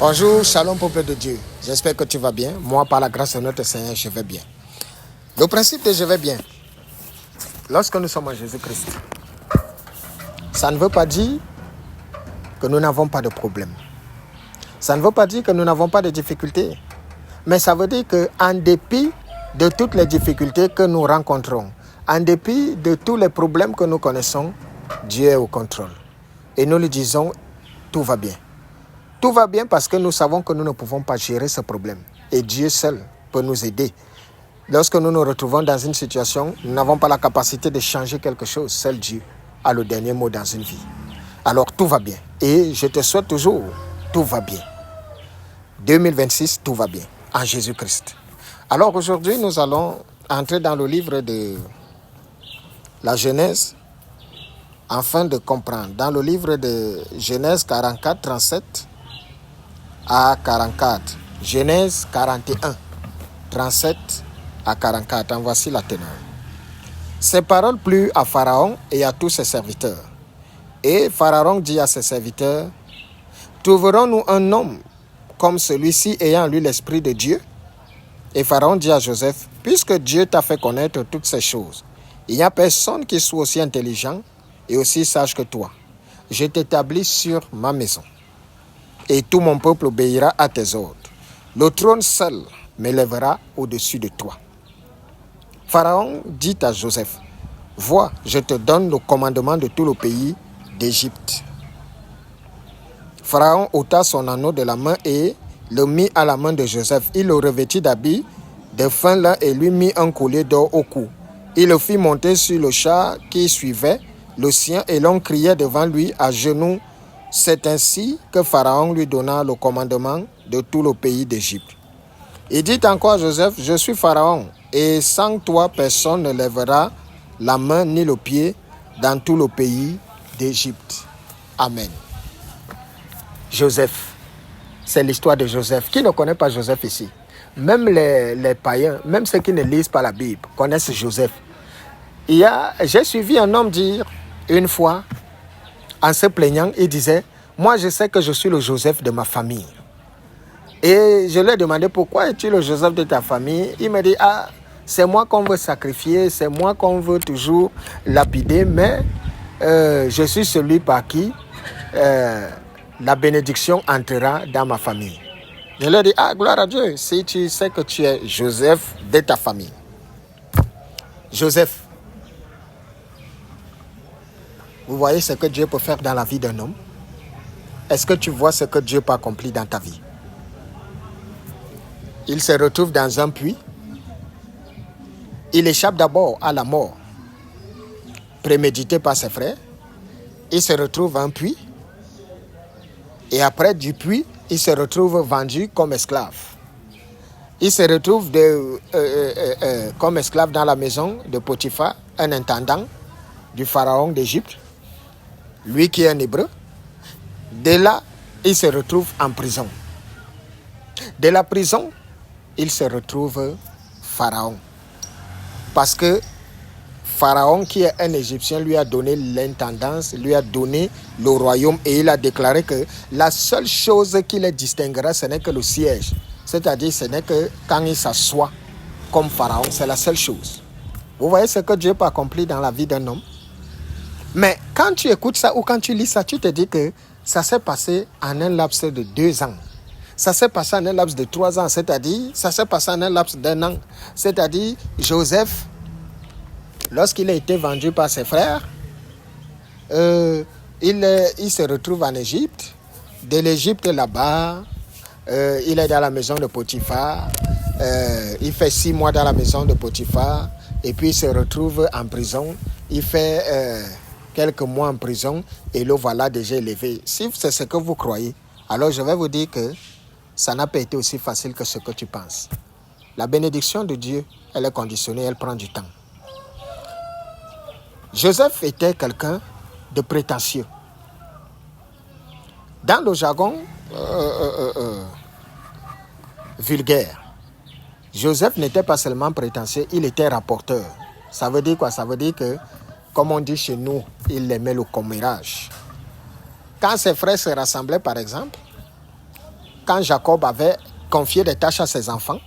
Bonjour, shalom peuple de Dieu. J'espère que tu vas bien. Moi, par la grâce de notre Seigneur, je vais bien. Le principe de je vais bien, lorsque nous sommes en Jésus-Christ, ça ne veut pas dire que nous n'avons pas de problème. Ça ne veut pas dire que nous n'avons pas de difficultés. Mais ça veut dire qu'en dépit de toutes les difficultés que nous rencontrons, en dépit de tous les problèmes que nous connaissons, Dieu est au contrôle. Et nous lui disons, tout va bien. Tout va bien parce que nous savons que nous ne pouvons pas gérer ce problème. Et Dieu seul peut nous aider. Lorsque nous nous retrouvons dans une situation, nous n'avons pas la capacité de changer quelque chose. Seul Dieu a le dernier mot dans une vie. Alors tout va bien. Et je te souhaite toujours, tout va bien. 2026, tout va bien. En Jésus-Christ. Alors aujourd'hui, nous allons entrer dans le livre de la Genèse afin de comprendre. Dans le livre de Genèse 44, 37 à 44. Genèse 41, 37 à 44. En voici la teneur. Ces paroles plurent à Pharaon et à tous ses serviteurs. Et Pharaon dit à ses serviteurs, trouverons-nous un homme comme celui-ci ayant en lui l'esprit de Dieu? Et Pharaon dit à Joseph, puisque Dieu t'a fait connaître toutes ces choses, il n'y a personne qui soit aussi intelligent et aussi sage que toi. Je t'établis sur ma maison. Et tout mon peuple obéira à tes ordres. Le trône seul m'élèvera au-dessus de toi. Pharaon dit à Joseph, vois, je te donne le commandement de tout le pays d'Égypte. Pharaon ôta son anneau de la main et le mit à la main de Joseph. Il le revêtit d'habits de fin lin et lui mit un collier d'or au cou. Il le fit monter sur le char qui suivait le sien et l'on criait devant lui à genoux. C'est ainsi que Pharaon lui donna le commandement de tout le pays d'Égypte. Il dit encore à Joseph, je suis Pharaon, et sans toi personne ne lèvera la main ni le pied dans tout le pays d'Égypte. Amen. Joseph, c'est l'histoire de Joseph. Qui ne connaît pas Joseph ici? Même les païens, même ceux qui ne lisent pas la Bible, connaissent Joseph. J'ai suivi un homme dire une fois, en se plaignant, il disait, moi je sais que je suis le Joseph de ma famille. Et je lui ai demandé, pourquoi es-tu le Joseph de ta famille? Il m'a dit, c'est moi qu'on veut sacrifier, c'est moi qu'on veut toujours lapider, mais je suis celui par qui la bénédiction entrera dans ma famille. Je lui ai dit, gloire à Dieu, si tu sais que tu es Joseph de ta famille. Joseph, vous voyez ce que Dieu peut faire dans la vie d'un homme? Est-ce que tu vois ce que Dieu peut accomplir dans ta vie? Il se retrouve dans un puits. Il échappe d'abord à la mort, préméditée par ses frères. Il se retrouve à un puits. Et après du puits, il se retrouve vendu comme esclave. Il se retrouve comme esclave dans la maison de Potiphar, un intendant du pharaon d'Égypte, lui qui est un hébreu. De là, il se retrouve en prison. De la prison, il se retrouve pharaon. Parce que Pharaon, qui est un Égyptien, lui a donné l'intendance, lui a donné le royaume et il a déclaré que la seule chose qui le distinguera, ce n'est que le siège. C'est-à-dire, ce n'est que quand il s'assoit comme Pharaon, c'est la seule chose. Vous voyez ce que Dieu peut accomplir dans la vie d'un homme? Mais quand tu écoutes ça ou quand tu lis ça, tu te dis que ça s'est passé en un laps de 2 ans. Ça s'est passé en un laps de 3 ans, c'est-à-dire, ça s'est passé en un laps d'1 an. C'est-à-dire, Joseph, lorsqu'il a été vendu par ses frères, il se retrouve en Égypte. De l'Égypte là-bas, il est dans la maison de Potiphar. Il fait 6 mois dans la maison de Potiphar. Et puis il se retrouve en prison. Il fait quelques mois en prison. Et le voilà déjà élevé. Si c'est ce que vous croyez, alors je vais vous dire que ça n'a pas été aussi facile que ce que tu penses. La bénédiction de Dieu, elle est conditionnée, elle prend du temps. Joseph était quelqu'un de prétentieux. Dans le jargon vulgaire, Joseph n'était pas seulement prétentieux, il était rapporteur. Ça veut dire quoi? Ça veut dire que, comme on dit chez nous, il aimait le commérage. Quand ses frères se rassemblaient, par exemple, quand Jacob avait confié des tâches à ses enfants.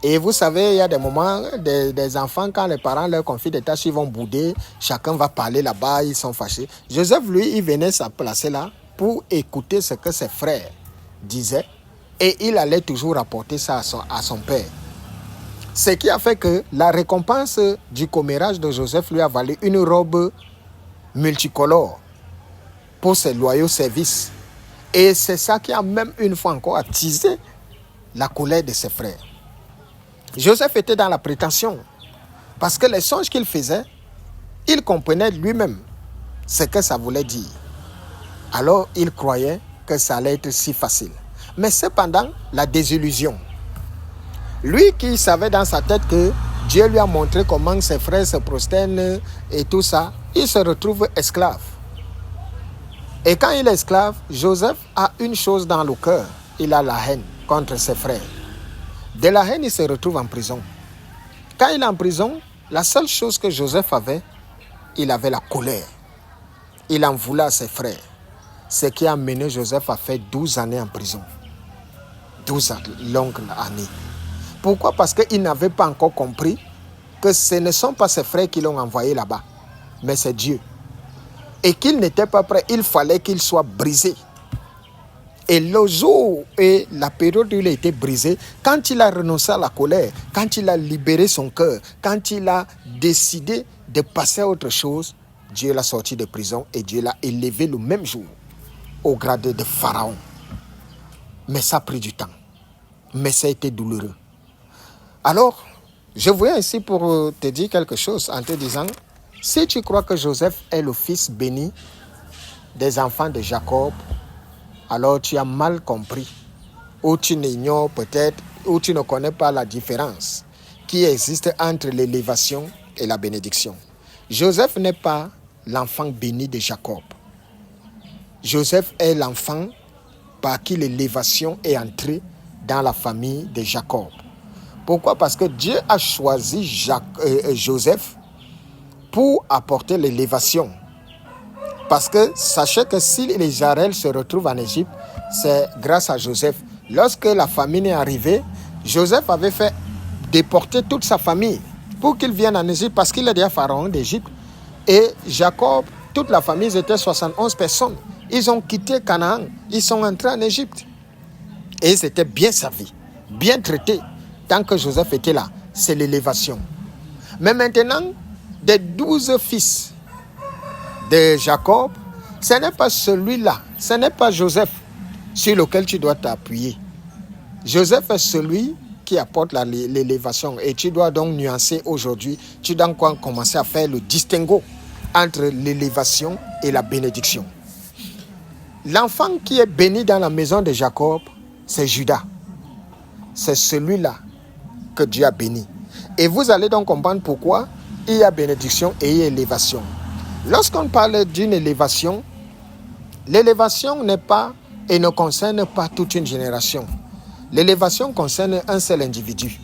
Et vous savez, il y a des moments, des enfants, quand les parents leur confient des tâches, ils vont bouder, chacun va parler là-bas, ils sont fâchés. Joseph, lui, il venait se placer là pour écouter ce que ses frères disaient et il allait toujours rapporter ça à son père. Ce qui a fait que la récompense du commérage de Joseph lui a valu une robe multicolore pour ses loyaux services. Et c'est ça qui a même une fois encore attisé la colère de ses frères. Joseph était dans la prétention parce que les songes qu'il faisait, il comprenait lui-même ce que ça voulait dire. Alors il croyait que ça allait être si facile. Mais cependant, la désillusion. Lui qui savait dans sa tête que Dieu lui a montré comment ses frères se prosternent et tout ça, il se retrouve esclave. Et quand il est esclave, Joseph a une chose dans le cœur. Il a la haine contre ses frères. De la haine, il se retrouve en prison. Quand il est en prison, la seule chose que Joseph avait, il avait la colère. Il en voulait à ses frères. Ce qui a mené Joseph à faire 12 années en prison. 12 longues années. Pourquoi? Parce qu'il n'avait pas encore compris que ce ne sont pas ses frères qui l'ont envoyé là-bas, mais c'est Dieu. Et qu'il n'était pas prêt, il fallait qu'il soit brisé. Et le jour et la période où il a été brisé, quand il a renoncé à la colère, quand il a libéré son cœur, quand il a décidé de passer à autre chose, Dieu l'a sorti de prison et Dieu l'a élevé le même jour au grade de Pharaon. Mais ça a pris du temps. Mais ça a été douloureux. Alors, je viens ici pour te dire quelque chose en te disant, si tu crois que Joseph est le fils béni des enfants de Jacob, alors tu as mal compris, ou tu ignores peut-être, ou tu ne connais pas la différence qui existe entre l'élévation et la bénédiction. Joseph n'est pas l'enfant béni de Jacob. Joseph est l'enfant par qui l'élévation est entrée dans la famille de Jacob. Pourquoi? Parce que Dieu a choisi Joseph pour apporter l'élévation. Parce que sachez que si les Israéliens se retrouvent en Égypte, c'est grâce à Joseph. Lorsque la famine est arrivée, Joseph avait fait déporter toute sa famille pour qu'il vienne en Égypte parce qu'il est déjà pharaon d'Égypte. Et Jacob, toute la famille, ils étaient 71 personnes. Ils ont quitté Canaan, ils sont entrés en Égypte. Et ils étaient bien servis, bien traités. Tant que Joseph était là, c'est l'élévation. Mais maintenant, des 12 fils de Jacob, ce n'est pas celui-là, ce n'est pas Joseph sur lequel tu dois t'appuyer. Joseph est celui qui apporte l'élévation et tu dois donc nuancer aujourd'hui, tu dois commencer à faire le distinguo entre l'élévation et la bénédiction. L'enfant qui est béni dans la maison de Jacob, c'est Judas. C'est celui-là que Dieu a béni. Et vous allez donc comprendre pourquoi il y a bénédiction et il y a élévation. Lorsqu'on parle d'une élévation, l'élévation n'est pas et ne concerne pas toute une génération. L'élévation concerne un seul individu.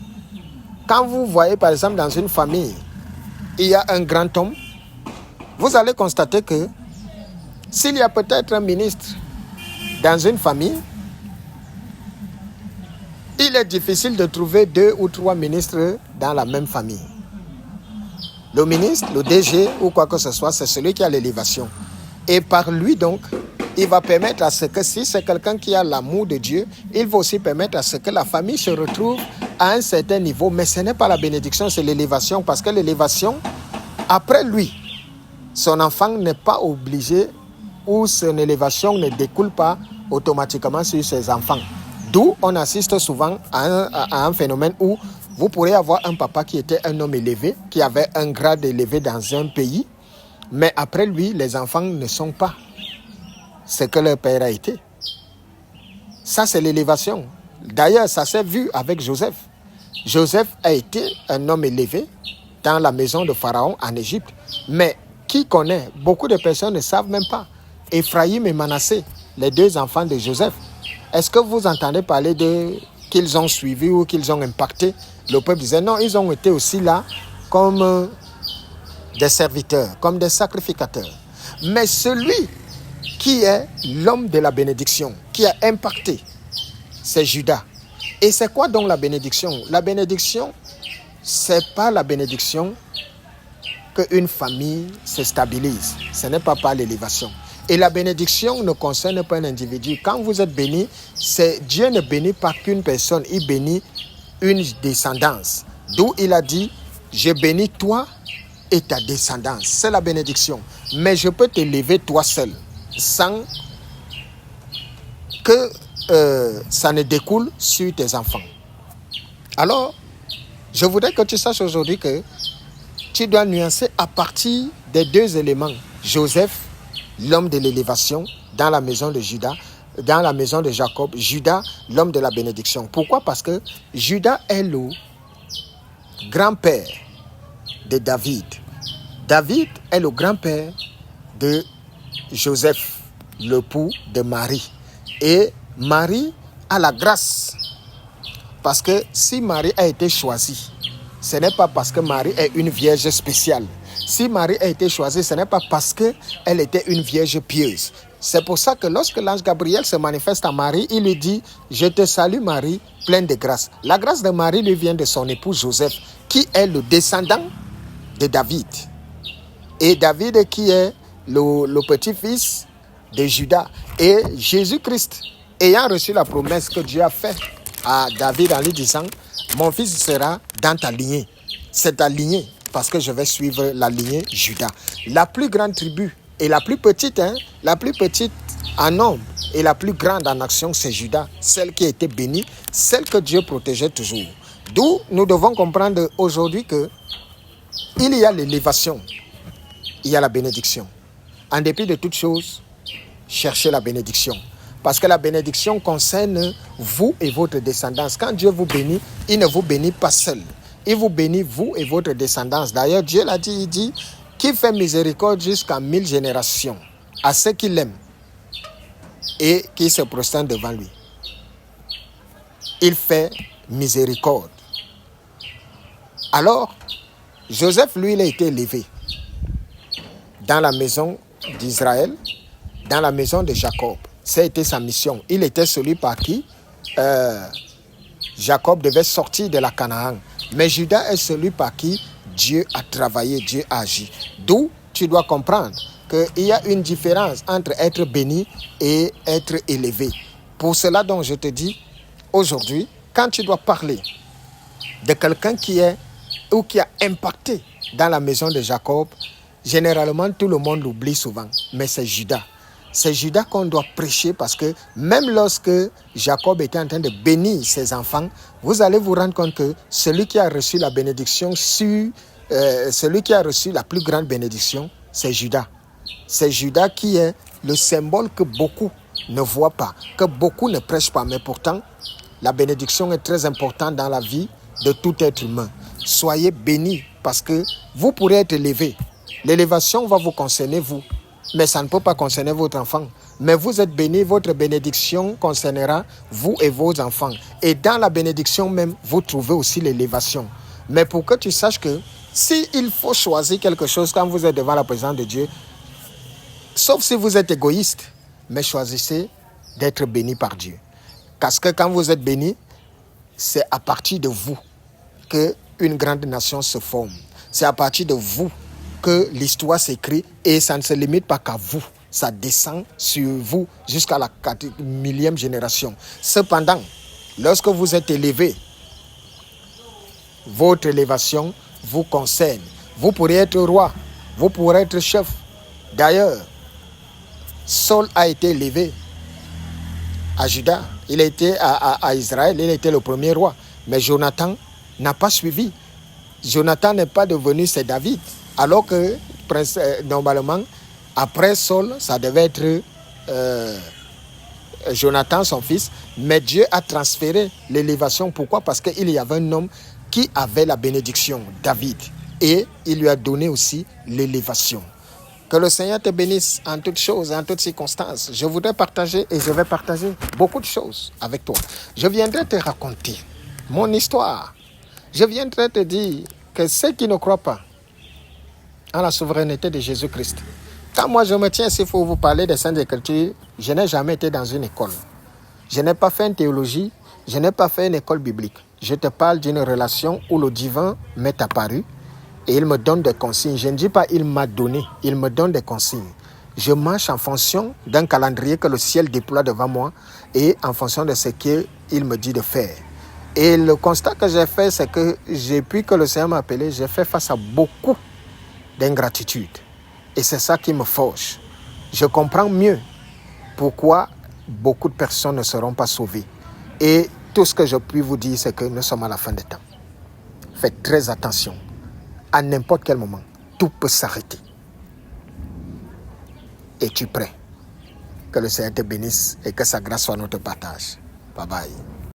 Quand vous voyez par exemple dans une famille, il y a un grand homme, vous allez constater que s'il y a peut-être un ministre dans une famille, il est difficile de trouver 2 ou 3 ministres dans la même famille. Le ministre, le DG ou quoi que ce soit, c'est celui qui a l'élévation. Et par lui donc, il va permettre à ce que si c'est quelqu'un qui a l'amour de Dieu, il va aussi permettre à ce que la famille se retrouve à un certain niveau. Mais ce n'est pas la bénédiction, c'est l'élévation. Parce que l'élévation, après lui, son enfant n'est pas obligé ou son élévation ne découle pas automatiquement sur ses enfants. D'où on assiste souvent à un phénomène où vous pourrez avoir un papa qui était un homme élevé, qui avait un grade élevé dans un pays, mais après lui, les enfants ne sont pas ce que leur père a été. Ça, c'est l'élévation. D'ailleurs, ça s'est vu avec Joseph. Joseph a été un homme élevé dans la maison de Pharaon en Égypte. Mais qui connaît? Beaucoup de personnes ne savent même pas. Ephraïm et Manassé, les 2 enfants de Joseph. Est-ce que vous entendez parler qu'ils ont suivi ou qu'ils ont impacté? Le peuple disait non, ils ont été aussi là comme des serviteurs, comme des sacrificateurs. Mais celui qui est l'homme de la bénédiction, qui a impacté c'est Judas. Et c'est quoi donc la bénédiction? La bénédiction, c'est pas la bénédiction qu'une famille se stabilise. Ce n'est pas par l'élévation. Et la bénédiction ne concerne pas un individu. Quand vous êtes béni, Dieu ne bénit pas qu'une personne, il bénit une descendance. D'où il a dit, je bénis toi et ta descendance. C'est la bénédiction. Mais je peux t'élever toi seul, sans que ça ne découle sur tes enfants. Alors, je voudrais que tu saches aujourd'hui que tu dois nuancer à partir des deux éléments. Joseph, l'homme de l'élévation, dans la maison de Judas, dans la maison de Jacob. Judas, l'homme de la bénédiction. Pourquoi? Parce que Judas est le grand-père de David. David est le grand-père de Joseph, l'époux de Marie. Et Marie a la grâce. Parce que si Marie a été choisie, ce n'est pas parce que Marie est une vierge spéciale. Si Marie a été choisie, ce n'est pas parce qu'elle était une vierge pieuse. C'est pour ça que lorsque l'ange Gabriel se manifeste à Marie, il lui dit « Je te salue Marie, pleine de grâce ». La grâce de Marie lui vient de son époux Joseph, qui est le descendant de David. Et David qui est le petit-fils de Judas. Et Jésus-Christ, ayant reçu la promesse que Dieu a faite à David en lui disant « Mon fils sera dans ta lignée ». C'est ta lignée, parce que je vais suivre la lignée Judas. La plus grande tribu et la plus petite en nombre et la plus grande en action, c'est Judas, celle qui a été bénie, celle que Dieu protégeait toujours. D'où nous devons comprendre aujourd'hui que il y a l'élévation, il y a la bénédiction. En dépit de toutes choses, cherchez la bénédiction. Parce que la bénédiction concerne vous et votre descendance. Quand Dieu vous bénit, il ne vous bénit pas seul. Il vous bénit, vous et votre descendance. D'ailleurs, Dieu l'a dit, il dit, qui fait miséricorde jusqu'à 1000 générations à ceux qui l'aiment et qui se prosternent devant lui. Il fait miséricorde. Alors, Joseph, lui, il a été élevé dans la maison d'Israël, dans la maison de Jacob. Ça a été sa mission. Il était celui par qui Jacob devait sortir de la Canaan. Mais Judas est celui par qui Dieu a travaillé, Dieu a agi. D'où tu dois comprendre qu'il y a une différence entre être béni et être élevé. Pour cela donc je te dis, aujourd'hui, quand tu dois parler de quelqu'un qui est ou qui a impacté dans la maison de Jacob, généralement tout le monde l'oublie souvent, mais c'est Judas. C'est Judas qu'on doit prêcher parce que même lorsque Jacob était en train de bénir ses enfants, vous allez vous rendre compte que celui qui a reçu la bénédiction, celui qui a reçu la plus grande bénédiction, c'est Judas. C'est Judas qui est le symbole que beaucoup ne voient pas, que beaucoup ne prêchent pas. Mais pourtant, la bénédiction est très importante dans la vie de tout être humain. Soyez bénis parce que vous pourrez être élevé. L'élévation va vous concerner vous. Mais ça ne peut pas concerner votre enfant. Mais vous êtes bénis, votre bénédiction concernera vous et vos enfants. Et dans la bénédiction même, vous trouvez aussi l'élévation. Mais pour que tu saches que s'il faut choisir quelque chose quand vous êtes devant la présence de Dieu, sauf si vous êtes égoïste, mais choisissez d'être béni par Dieu. Parce que quand vous êtes béni, c'est à partir de vous qu'une grande nation se forme. C'est à partir de vous que l'histoire s'écrit et ça ne se limite pas qu'à vous. Ça descend sur vous jusqu'à la 4000e génération. Cependant, lorsque vous êtes élevé, votre élévation vous concerne. Vous pourrez être roi, vous pourrez être chef. D'ailleurs, Saul a été élevé à Juda, il a été à Israël, il était le premier roi. Mais Jonathan n'a pas suivi. Jonathan n'est pas devenu, c'est David. Alors que, normalement, après Saul, ça devait être Jonathan, son fils. Mais Dieu a transféré l'élévation. Pourquoi? Parce qu'il y avait un homme qui avait la bénédiction, David. Et il lui a donné aussi l'élévation. Que le Seigneur te bénisse en toutes choses, en toutes circonstances. Je voudrais partager et je vais partager beaucoup de choses avec toi. Je viendrai te raconter mon histoire. Je viendrai te dire que ceux qui ne croient pas en la souveraineté de Jésus-Christ. Quand moi je me tiens ici pour vous parler des Saintes Écritures, je n'ai jamais été dans une école. Je n'ai pas fait une théologie, je n'ai pas fait une école biblique. Je te parle d'une relation où le divin m'est apparu et il me donne des consignes. Je ne dis pas il m'a donné, il me donne des consignes. Je marche en fonction d'un calendrier que le ciel déploie devant moi et en fonction de ce qu'il me dit de faire. Et le constat que j'ai fait, c'est que depuis que le Seigneur m'a appelé, j'ai fait face à beaucoup d'ingratitude. Et c'est ça qui me forge. Je comprends mieux pourquoi beaucoup de personnes ne seront pas sauvées. Et tout ce que je puis vous dire, c'est que nous sommes à la fin des temps. Faites très attention. À n'importe quel moment, tout peut s'arrêter. Es-tu prêt? Que le Seigneur te bénisse et que sa grâce soit notre partage. Bye bye.